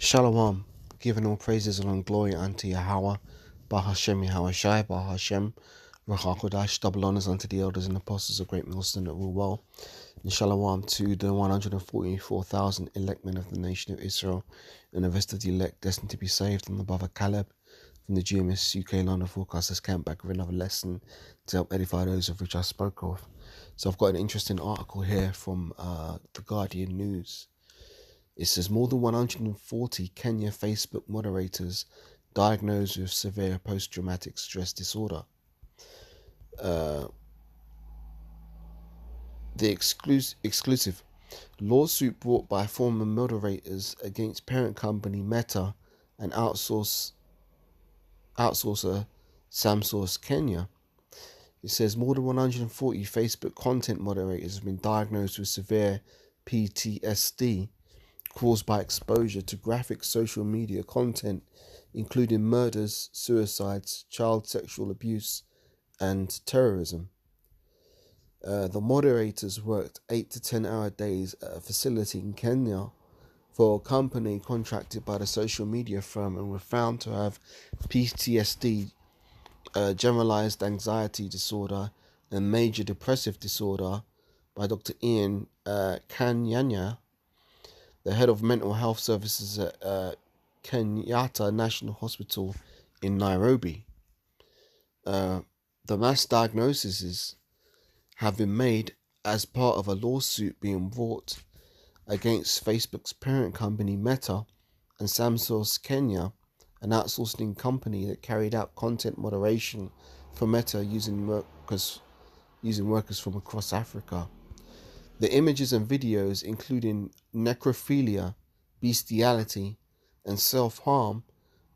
Shalom, giving all praises and glory unto Yahweh, Bahashem Yahweh Bahashem, Rachakodash, double honors unto the elders and apostles of Great Millstone that rule well, and Shalom to the 144,000 elect men of the nation of Israel, and the rest of the elect destined to be saved, and the brother Caleb from the GMS UK London Forecasters Camp back with another lesson to help edify those of which I spoke of. So I've got an interesting article here from the Guardian News. It says more than 140 Kenya Facebook moderators diagnosed with severe post-traumatic stress disorder. The exclusive lawsuit brought by former moderators against parent company Meta and outsourcer Samsource Kenya. It says more than 140 Facebook content moderators have been diagnosed with severe PTSD caused by exposure to graphic social media content, including murders, suicides, child sexual abuse, and terrorism. The moderators worked 8 to 10 hour days at a facility in Kenya for a company contracted by the social media firm and were found to have PTSD, generalized anxiety disorder, and major depressive disorder by Dr. Ian Kanyanya, the head of mental health services at Kenyatta National Hospital in Nairobi. The mass diagnoses have been made as part of a lawsuit being brought against Facebook's parent company Meta and Samsource Kenya, an outsourcing company that carried out content moderation for Meta using workers from across Africa. The images and videos, including necrophilia, bestiality, and self-harm,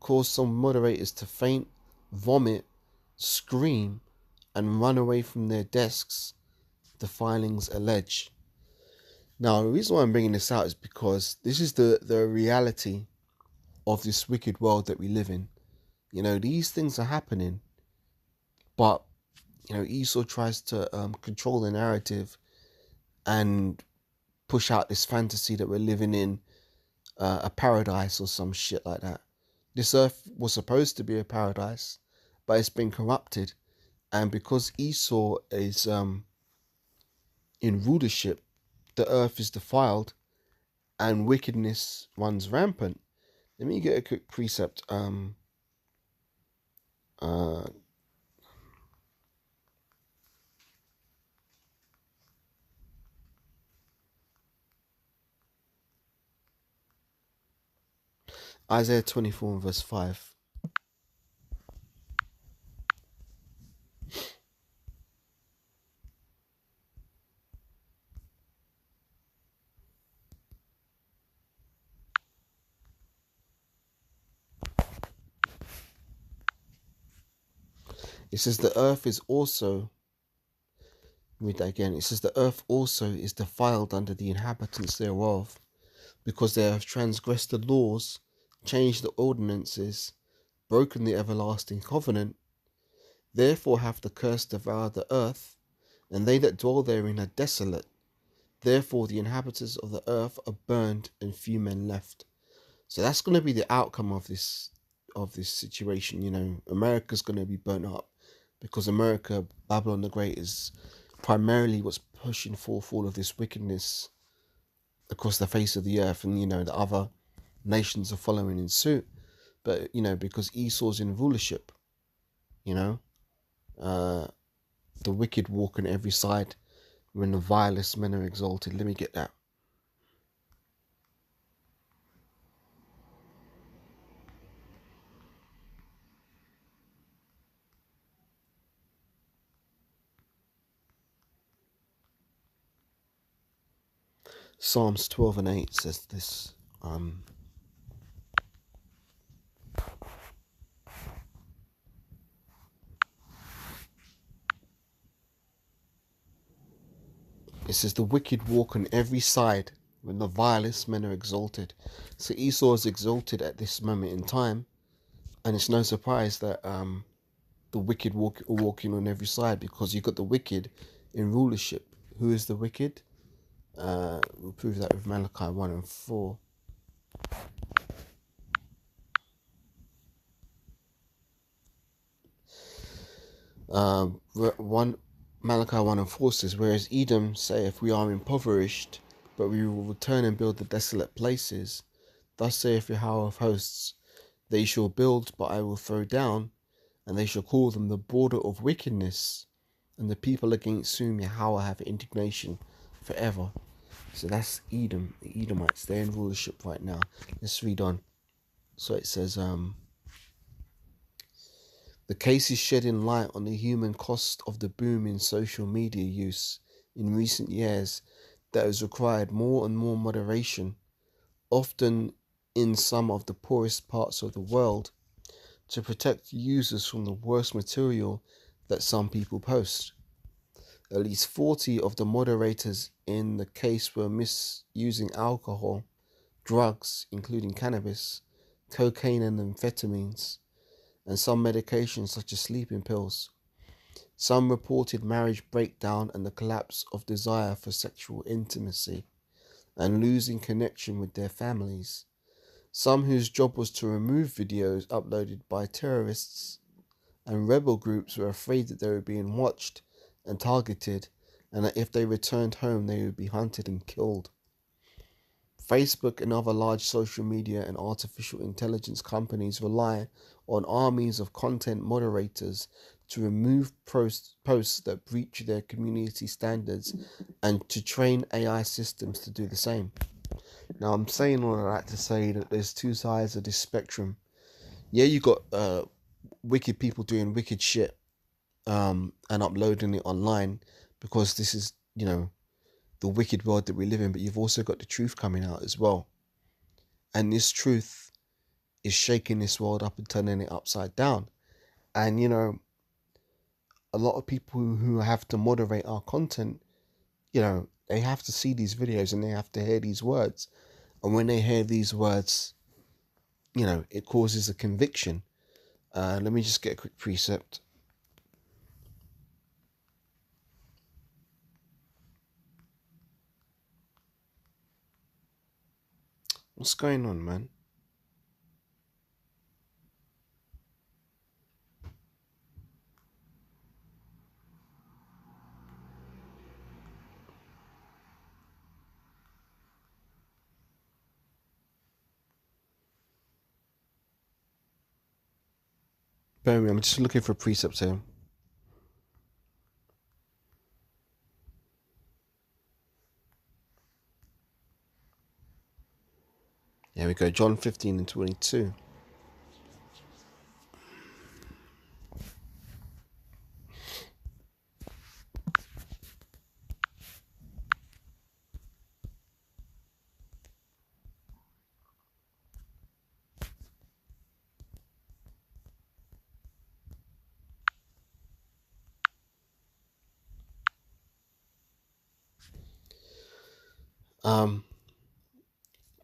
caused some moderators to faint, vomit, scream, and run away from their desks, the filings allege. Now, the reason why I'm bringing this out is because this is the reality of this wicked world that we live in. You know, these things are happening, but, you know, Esau tries to control the narrative and push out this fantasy that we're living in a paradise or some shit like that. This earth was supposed to be a paradise, but it's been corrupted. And because Esau is in rulership, the earth is defiled and wickedness runs rampant. Let me get a quick precept. Isaiah 24 and verse 5. It says the earth is also, read that again, it says the earth also is defiled under the inhabitants thereof, because they have transgressed the laws, changed the ordinances, broken the everlasting covenant. Therefore hath the curse devoured the earth, and they that dwell therein are desolate. Therefore the inhabitants of the earth are burned, and few men left. So that's going to be the outcome of this situation. You know, America's going to be burnt up, because America, Babylon the Great, is primarily what's pushing forth all of this wickedness across the face of the earth, and, you know, the other nations are following in suit. But, you know, because Esau's in rulership, you know, the wicked walk on every side when the vilest men are exalted. Let me get that. Psalms 12 and 8 says this. It says the wicked walk on every side when the vilest men are exalted. So Esau is exalted at this moment in time, and it's no surprise that the wicked are walking on every side, because you've got the wicked in rulership. Who is the wicked? We'll prove that with Malachi 1 and 4. 1 Malachi 1 and 4 says, whereas Edom saith, we are impoverished, but we will return and build the desolate places. Thus saith Yahweh of hosts, they shall build, but I will throw down, and they shall call them the border of wickedness, and the people against whom Yahweh have indignation forever. So that's Edom, the Edomites. They're in rulership right now. Let's read on. So it says, the case is shedding light on the human cost of the boom in social media use in recent years that has required more and more moderation, often in some of the poorest parts of the world, to protect users from the worst material that some people post. At least 40 of the moderators in the case were misusing alcohol, drugs, including cannabis, cocaine and amphetamines, and some medications such as sleeping pills. Some reported marriage breakdown and the collapse of desire for sexual intimacy, and losing connection with their families. Some whose job was to remove videos uploaded by terrorists and rebel groups were afraid that they were being watched and targeted, and that if they returned home they would be hunted and killed. Facebook and other large social media and artificial intelligence companies rely on armies of content moderators to remove posts that breach their community standards and to train AI systems to do the same. Now, I'm saying all of that to say that there's two sides of this spectrum. Yeah, you got wicked people doing wicked shit and uploading it online because this is, the wicked world that we live in, but you've also got the truth coming out as well. And this truth is shaking this world up and turning it upside down. And, a lot of people who have to moderate our content, they have to see these videos and they have to hear these words. And when they hear these words, it causes a conviction. Let me just get a quick precept. What's going on, man? Bear with me, I'm just looking for precepts here. There we go, John 15 and 22.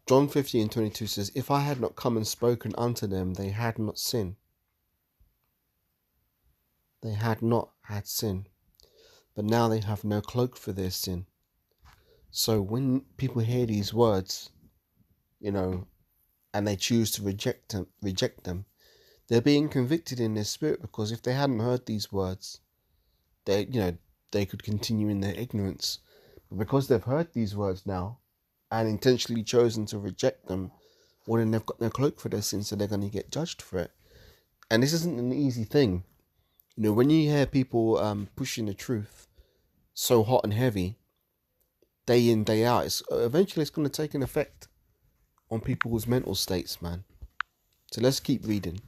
John 15 and 22 says, if I had not come and spoken unto them, they had not sin. They had not had sin. But now they have no cloak for their sin. So when people hear these words, and they choose to reject them, they're being convicted in their spirit, because if they hadn't heard these words, they could continue in their ignorance. But because they've heard these words now and intentionally chosen to reject them, well, then they've got no cloak for their sin, so they're going to get judged for it. And this isn't an easy thing. When you hear people pushing the truth so hot and heavy, day in, day out, eventually it's going to take an effect on people's mental states, man. So let's keep reading.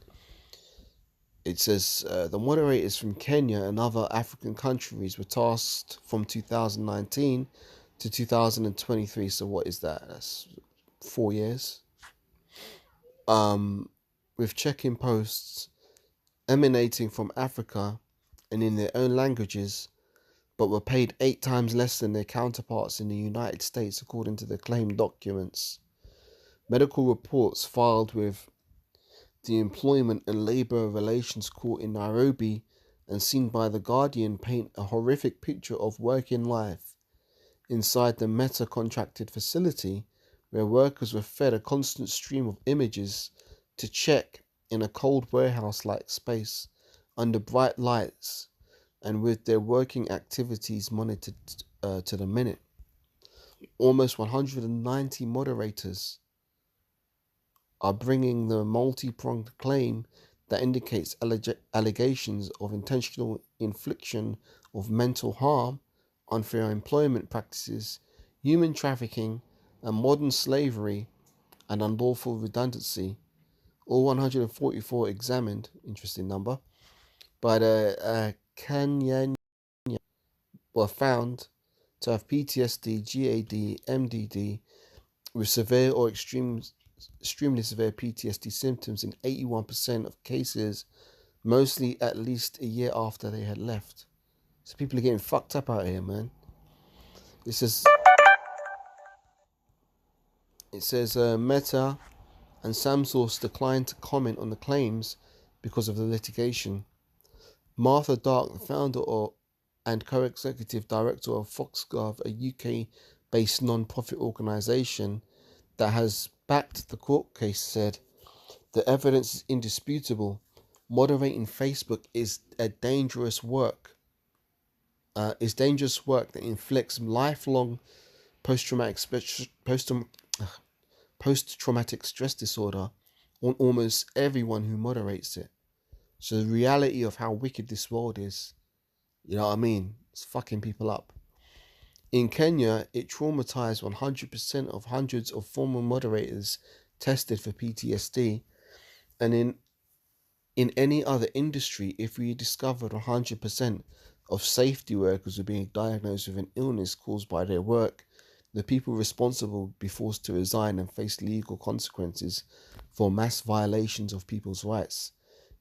It says, the moderators from Kenya and other African countries were tasked from 2019 to 2023. So what is that? That's 4 years. With check-in posts emanating from Africa and in their own languages, but were paid 8 times less than their counterparts in the United States, according to the claimed documents. Medical reports filed with the Employment and Labour Relations Court in Nairobi and seen by The Guardian paint a horrific picture of working life inside the Meta contracted facility, where workers were fed a constant stream of images to check in a cold warehouse-like space under bright lights and with their working activities monitored to the minute. Almost 190 moderators are bringing the multi-pronged claim that indicates allegations of intentional infliction of mental harm, unfair employment practices, human trafficking, and modern slavery and unlawful redundancy. All 144 examined, interesting number, by the Kenyan were found to have PTSD, GAD, MDD, with severe or extremely severe PTSD symptoms in 81% of cases, mostly at least a year after they had left. So people are getting fucked up out here, man. It says Meta and Samsource declined to comment on the claims because of the litigation. Martha Dark, the founder and co-executive director of Foxglove, a UK-based non-profit organisation that has backed the court case, said, "The evidence is indisputable. Moderating Facebook is dangerous work that inflicts lifelong post-traumatic stress disorder on almost everyone who moderates it." So the reality of how wicked this world is, you know what I mean? It's fucking people up. In Kenya, it traumatized 100% of hundreds of former moderators tested for PTSD. And in any other industry, if we discovered 100% of safety workers were being diagnosed with an illness caused by their work, the people responsible would be forced to resign and face legal consequences for mass violations of people's rights.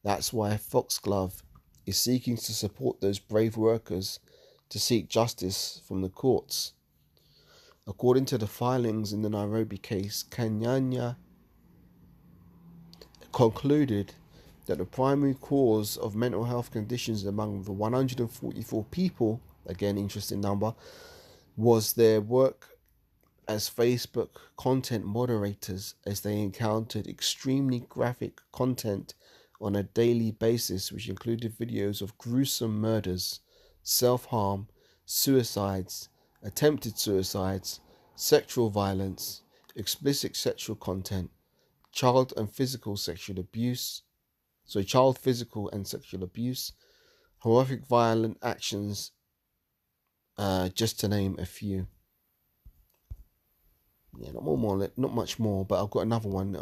That's why Foxglove is seeking to support those brave workers to seek justice from the courts. According to the filings in the Nairobi case, Kenyanya concluded that the primary cause of mental health conditions among the 144 people, again interesting number, was their work as Facebook content moderators, as they encountered extremely graphic content on a daily basis, which included videos of gruesome murders, self-harm, suicides, attempted suicides, sexual violence, explicit sexual content, child physical and sexual abuse, horrific violent actions, just to name a few. Yeah, not much more, but I've got another one.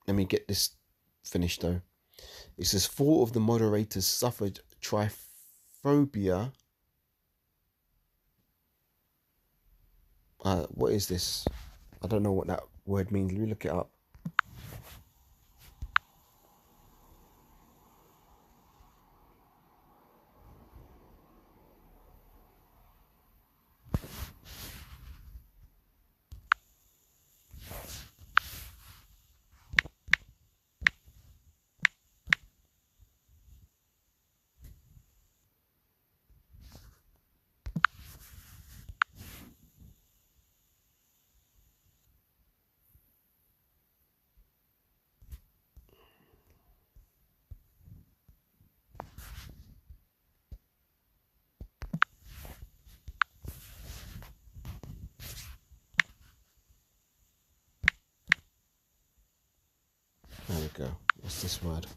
Let me get this finished though. It says 4 of the moderators suffered trypophobia. What is this? I don't know what that word means. Let me look it up. There we go. What's this word?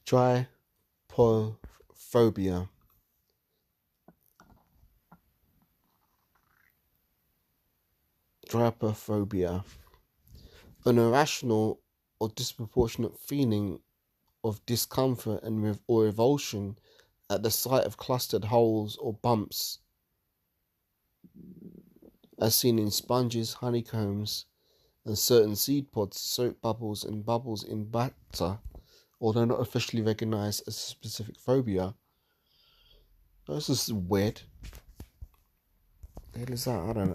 Trypophobia. Trypophobia. An irrational or disproportionate feeling of discomfort or revulsion at the sight of clustered holes or bumps, as seen in sponges, honeycombs, and certain seed pods, soap bubbles, and bubbles in batter, although not officially recognized as a specific phobia. This is weird. The hell is that? I don't know.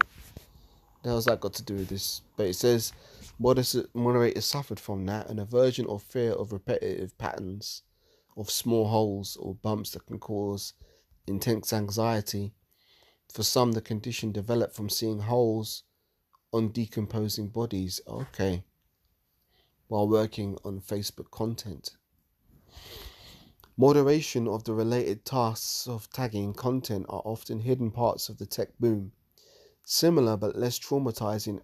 The hell's that got to do with this? But it says moderators suffered from that, an aversion or fear of repetitive patterns of small holes or bumps that can cause intense anxiety. For some, the condition developed from seeing holes on decomposing bodies. Okay. While working on Facebook content. Moderation of the related tasks of tagging content are often hidden parts of the tech boom. Similar but less traumatizing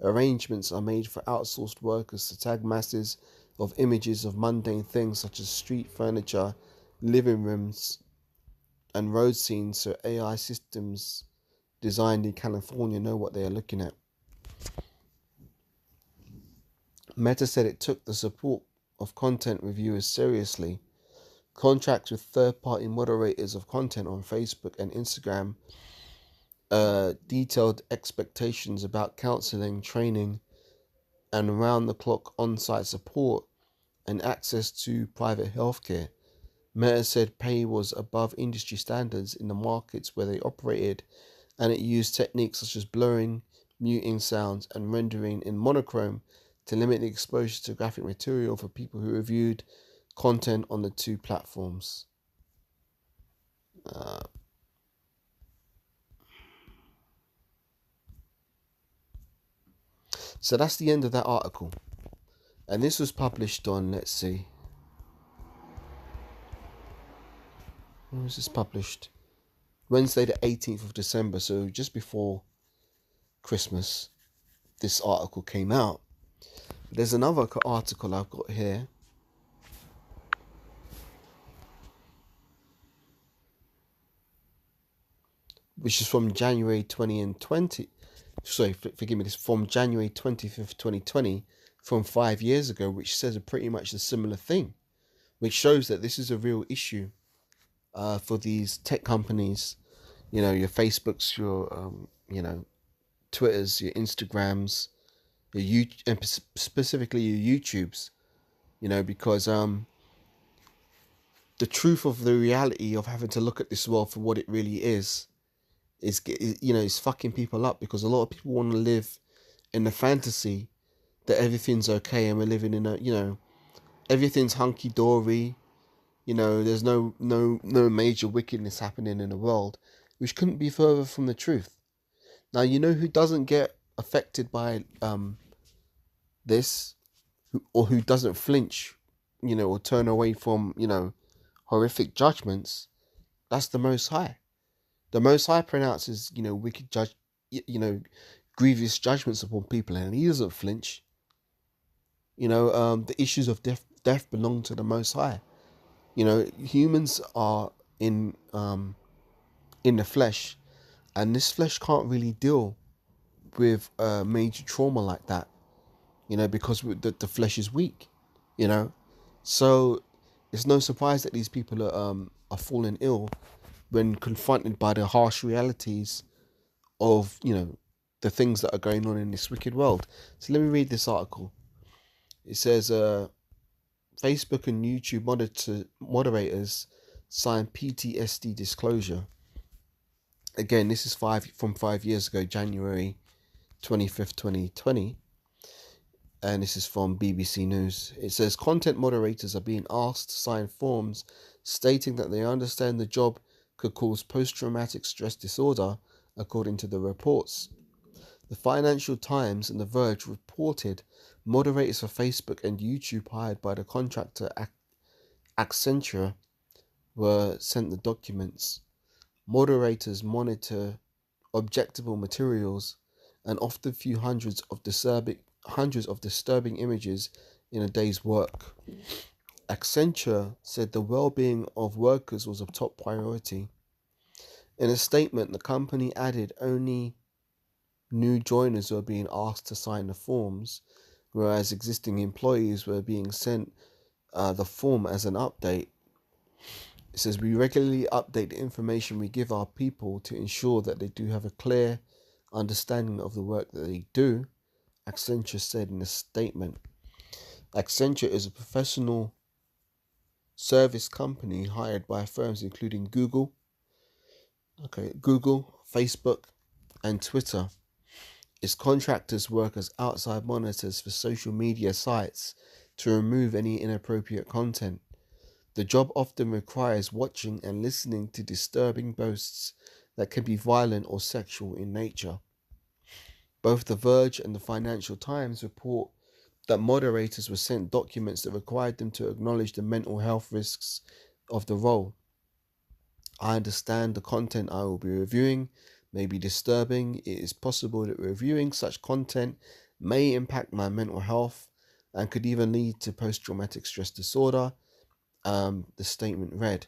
arrangements are made for outsourced workers to tag masses of images of mundane things such as street furniture, living rooms, and road scenes so AI systems designed in California know what they are looking at. Meta said it took the support of content reviewers seriously. Contracts with third-party moderators of content on Facebook and Instagram detailed expectations about counseling, training, and round-the-clock on-site support and access to private healthcare. Meta said pay was above industry standards in the markets where they operated, and it used techniques such as blurring, muting sounds, and rendering in monochrome to limit the exposure to graphic material for people who reviewed content on the two platforms. So that's the end of that article. And this was published on, let's see, when was this published? Wednesday the 18th of December, so just before Christmas, this article came out. There's another article I've got here, which is from January 20 and 20. Sorry, forgive me, this is from January 25th, 2020, from 5 years ago, which says pretty much a similar thing, which shows that this is a real issue for these tech companies. You know, your Facebooks, your, Twitters, your Instagrams, your and specifically your YouTubes, because the truth of the reality of having to look at this world for what it really is fucking people up, because a lot of people want to live in the fantasy that everything's okay and we're living in a, everything's hunky-dory, there's no major wickedness happening in the world, which couldn't be further from the truth. Now, who doesn't get affected by this, who doesn't flinch, or turn away from, horrific judgments? That's the Most High. The Most High pronounces, wicked grievous judgments upon people, and he doesn't flinch. The issues of death belong to the Most High. Humans are in the flesh, and this flesh can't really deal with major trauma like that, because the flesh is weak, So it's no surprise that these people are falling ill when confronted by the harsh realities of, the things that are going on in this wicked world. So let me read this article. It says, Facebook and YouTube moderators sign PTSD disclosure. Again, this is from 5 years ago, January 25th, 2020. And this is from BBC News. It says content moderators are being asked to sign forms stating that they understand the job could cause post-traumatic stress disorder, according to the reports. The Financial Times and The Verge reported moderators for Facebook and YouTube hired by the contractor Accenture were sent the documents. Moderators monitor objectable materials and often view hundreds of disturbing images in a day's work. Accenture said the well-being of workers was a top priority. In a statement, the company added only new joiners were being asked to sign the forms, whereas existing employees were being sent the form as an update. It says, we regularly update the information we give our people to ensure that they do have a clear understanding of the work that they do, Accenture said in a statement. Accenture is a professional service company hired by firms including Google, Facebook, and Twitter. Its contractors work as outside monitors for social media sites to remove any inappropriate content. The job often requires watching and listening to disturbing posts that can be violent or sexual in nature. Both The Verge and the Financial Times report that moderators were sent documents that required them to acknowledge the mental health risks of the role. I understand the content I will be reviewing may be disturbing. It is possible that reviewing such content may impact my mental health and could even lead to post-traumatic stress disorder. The statement read.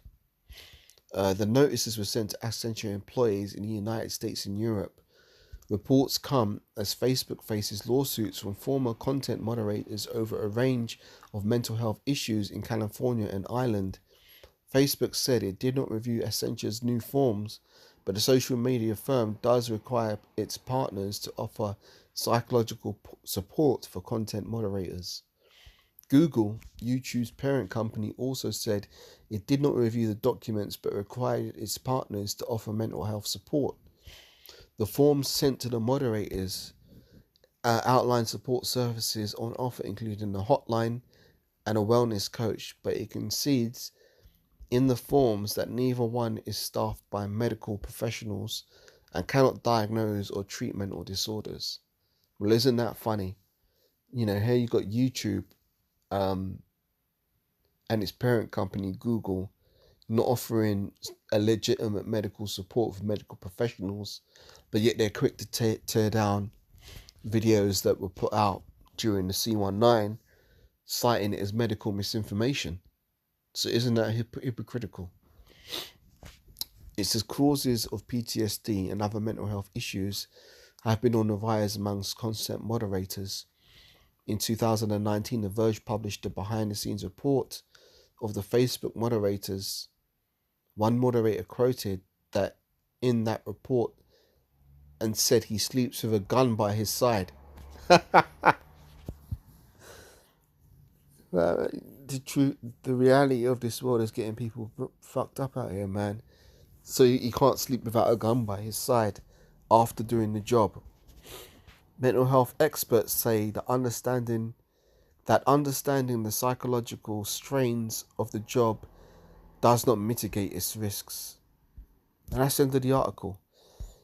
The notices were sent to Accenture employees in the United States and Europe. Reports come as Facebook faces lawsuits from former content moderators over a range of mental health issues in California and Ireland. Facebook said it did not review Accenture's new forms, but the social media firm does require its partners to offer psychological support for content moderators. Google, YouTube's parent company, also said it did not review the documents but required its partners to offer mental health support. The forms sent to the moderators outline support services on offer, including a hotline and a wellness coach, but it concedes in the forms that neither one is staffed by medical professionals and cannot diagnose or treat mental disorders. Well, isn't that funny? Here you got YouTube and its parent company, Google, not offering a legitimate medical support for medical professionals, but yet they're quick to tear down videos that were put out during the C19, citing it as medical misinformation. So isn't that hypocritical? It says causes of PTSD and other mental health issues have been on the rise amongst content moderators. In 2019, The Verge published a behind-the-scenes report of the Facebook moderators. One moderator quoted that in that report and said he sleeps with a gun by his side. The reality of this world is getting people fucked up out here, man. So he can't sleep without a gun by his side after doing the job. Mental health experts say that understanding the psychological strains of the job does not mitigate its risks. And that's the end of the article.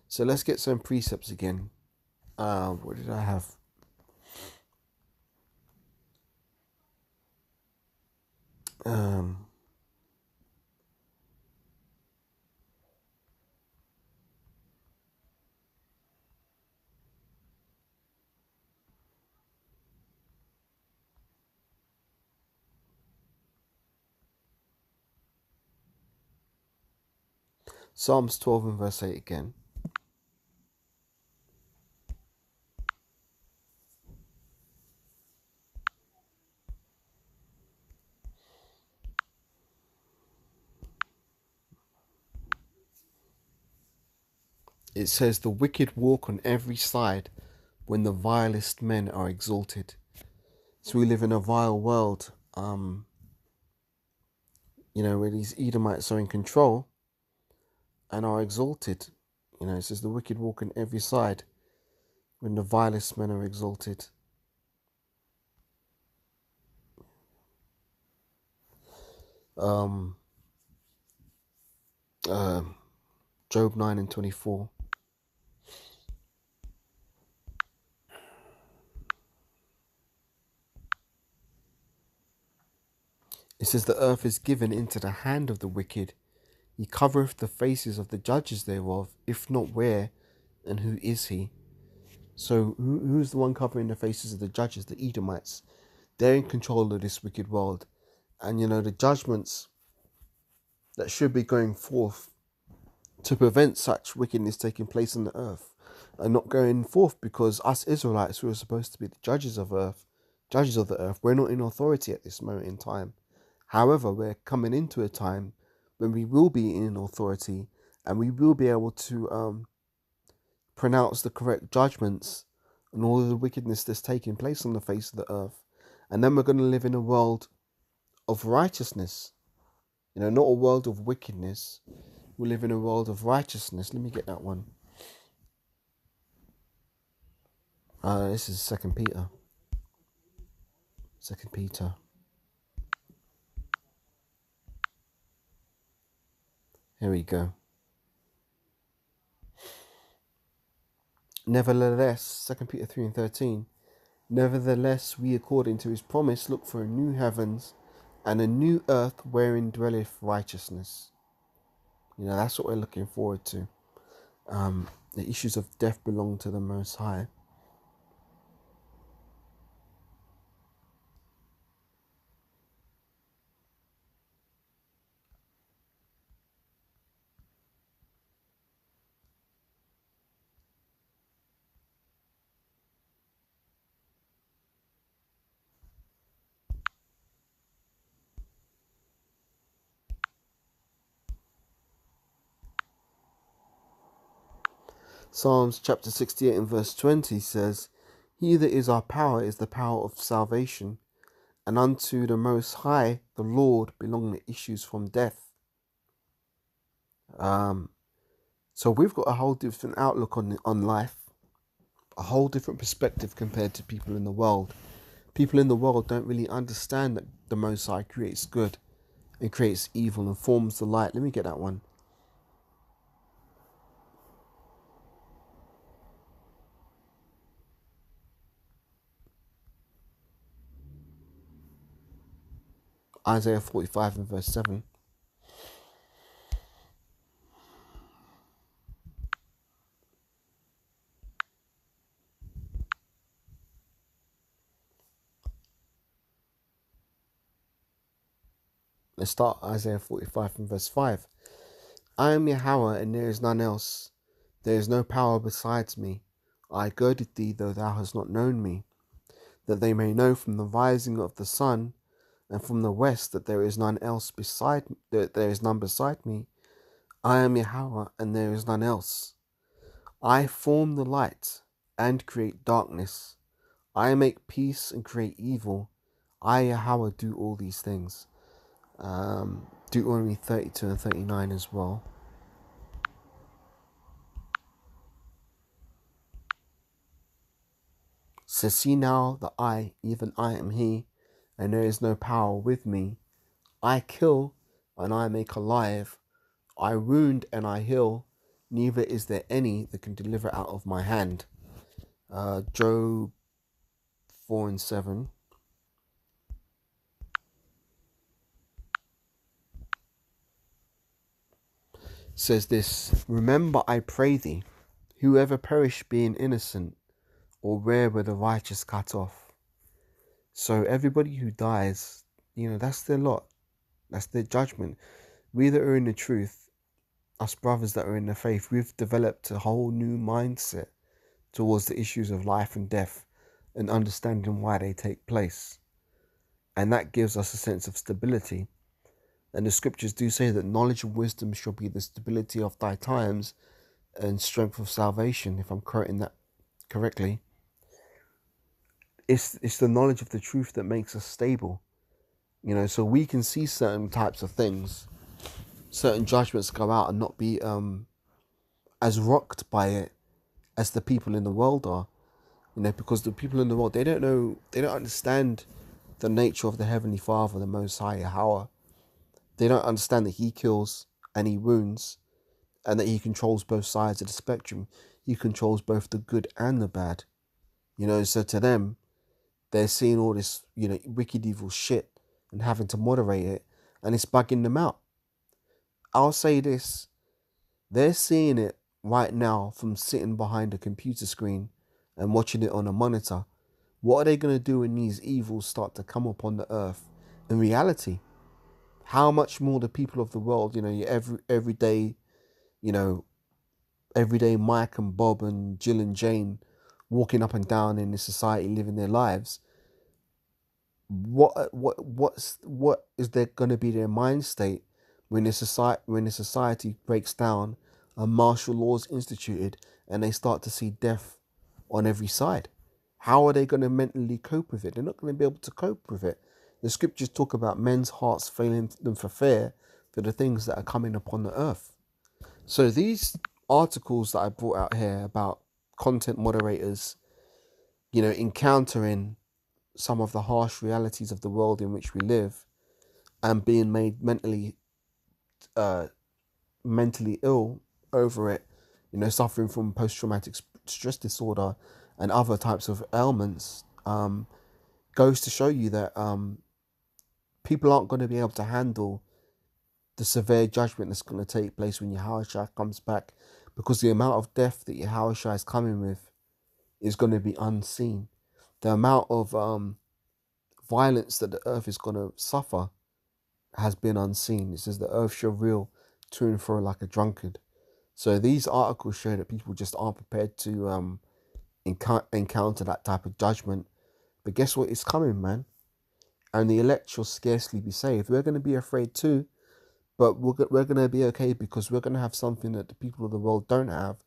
So let's get some precepts again. What did I have? Psalms 12 and verse 8 again. It says, the wicked walk on every side when the vilest men are exalted. So we live in a vile world, where these Edomites are in control and are exalted. It says the wicked walk on every side when the vilest men are exalted. Job 9 and 24. It says the earth is given into the hand of the wicked. He covereth the faces of the judges thereof. If not, where and who is he? So who's the one covering the faces of the judges? The Edomites. They're in control of this wicked world. And the judgments that should be going forth to prevent such wickedness taking place on the earth are not going forth, because us Israelites, who are supposed to be the judges of the earth, we're not in authority at this moment in time. However, we're coming into a time when we will be in authority and we will be able to pronounce the correct judgments on all of the wickedness that's taking place on the face of the earth. And then we're going to live in a world of righteousness, not a world of wickedness. We live in a world of righteousness. Let me get that one. This is 2 Peter. 2 Peter. Here we go. Nevertheless, 2 Peter 3 and 13. Nevertheless, we, according to his promise, look for a new heavens and a new earth wherein dwelleth righteousness. That's what we're looking forward to. The issues of death belong to the Most High. Psalms chapter 68 and verse 20 says, He that is our power is the power of salvation, and unto the Most High, the Lord, belong the issues from death. So we've got a whole different outlook on life, a whole different perspective compared to people in the world. People in the world don't really understand that the Most High creates good and creates evil and forms the light. Let me get that one. Isaiah 45 and verse 7. Let's start Isaiah 45 and verse 5. I am Yahweh, and there is none else. There is no power besides me. I girded thee, though thou hast not known me, that they may know from the rising of the sun and from the west that there is none else beside, that there is none beside me. I am Yahweh, and there is none else. I form the light and create darkness. I make peace and create evil. I, Yahweh, do all these things. Deuteronomy 32 and 39 as well. Says, see now that I, even I am he, and there is no power with me. I kill and I make alive. I wound and I heal. Neither is there any that can deliver out of my hand. Job 4 and 7. Says this, remember I pray thee, whoever perish being innocent, or where were the righteous cut off. So everybody who dies, that's their lot. That's their judgment. We that are in the truth, us brothers that are in the faith, we've developed a whole new mindset towards the issues of life and death and understanding why they take place. And that gives us a sense of stability. And the scriptures do say that knowledge and wisdom shall be the stability of thy times and strength of salvation, if I'm quoting that correctly. It's the knowledge of the truth that makes us stable. So we can see certain types of things, certain judgments go out and not be as rocked by it as the people in the world are. Because the people in the world, they don't understand the nature of the Heavenly Father, the Most High Yahweh. They don't understand that He kills and He wounds, and that He controls both sides of the spectrum. He controls both the good and the bad. So to them, they're seeing all this, wicked, evil shit and having to moderate it, and it's bugging them out. I'll say this, they're seeing it right now from sitting behind a computer screen and watching it on a monitor. What are they going to do when these evils start to come upon the earth in reality? How much more the people of the world, everyday Mike and Bob and Jill and Jane walking up and down in this society, living their lives. What is there going to be their mind state when the society breaks down and martial law is instituted and they start to see death on every side? How are they going to mentally cope with it? They're not going to be able to cope with it. The scriptures talk about men's hearts failing them for fear for the things that are coming upon the earth. So these articles that I brought out here about content moderators, encountering some of the harsh realities of the world in which we live and being made mentally ill over it, suffering from post-traumatic stress disorder and other types of ailments, goes to show you that people aren't going to be able to handle the severe judgment that's going to take place when Yahushua comes back, because the amount of death that Yahushua is coming with is going to be unseen. The amount of violence that the earth is going to suffer has been unseen. It says the earth shall reel to and fro like a drunkard. So these articles show that people just aren't prepared to encounter that type of judgment. But guess what? It's coming, man. And the elect shall scarcely be saved. We're going to be afraid too, but we're going to be okay, because we're going to have something that the people of the world don't have,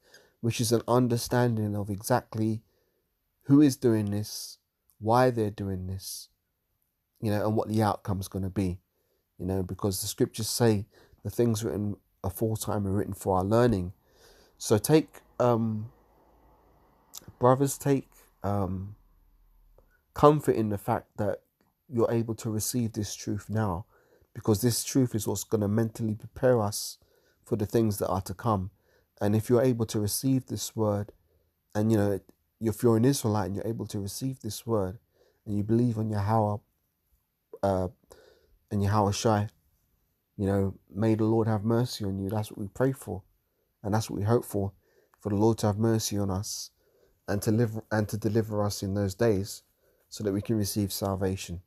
which is an understanding of exactly who is doing this, why they're doing this, and what the outcome's going to be, because the scriptures say the things written aforetime are written for our learning. So brothers, take comfort in the fact that you're able to receive this truth now, because this truth is what's going to mentally prepare us for the things that are to come. And if you're able to receive this word, and if you're an Israelite and you're able to receive this word, and you believe on Yahweh and Yahushua, may the Lord have mercy on you. That's what we pray for, and that's what we hope for the Lord to have mercy on us and to deliver us in those days, so that we can receive salvation.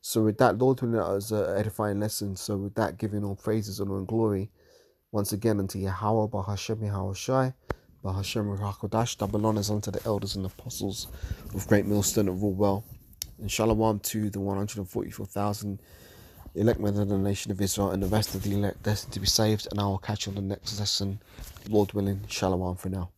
So with that, Lord willing, that was an edifying lesson. So with that, giving all praises, honor, and glory once again unto Yahweh, Bahashem Yahushai, Bahashem Ruach double honors unto the elders and apostles of Great Millstone of rule well. And shalom to the 144,000 elect men of the nation of Israel, and the rest of the elect destined to be saved. And I will catch you on the next lesson, Lord willing. Shalom for now.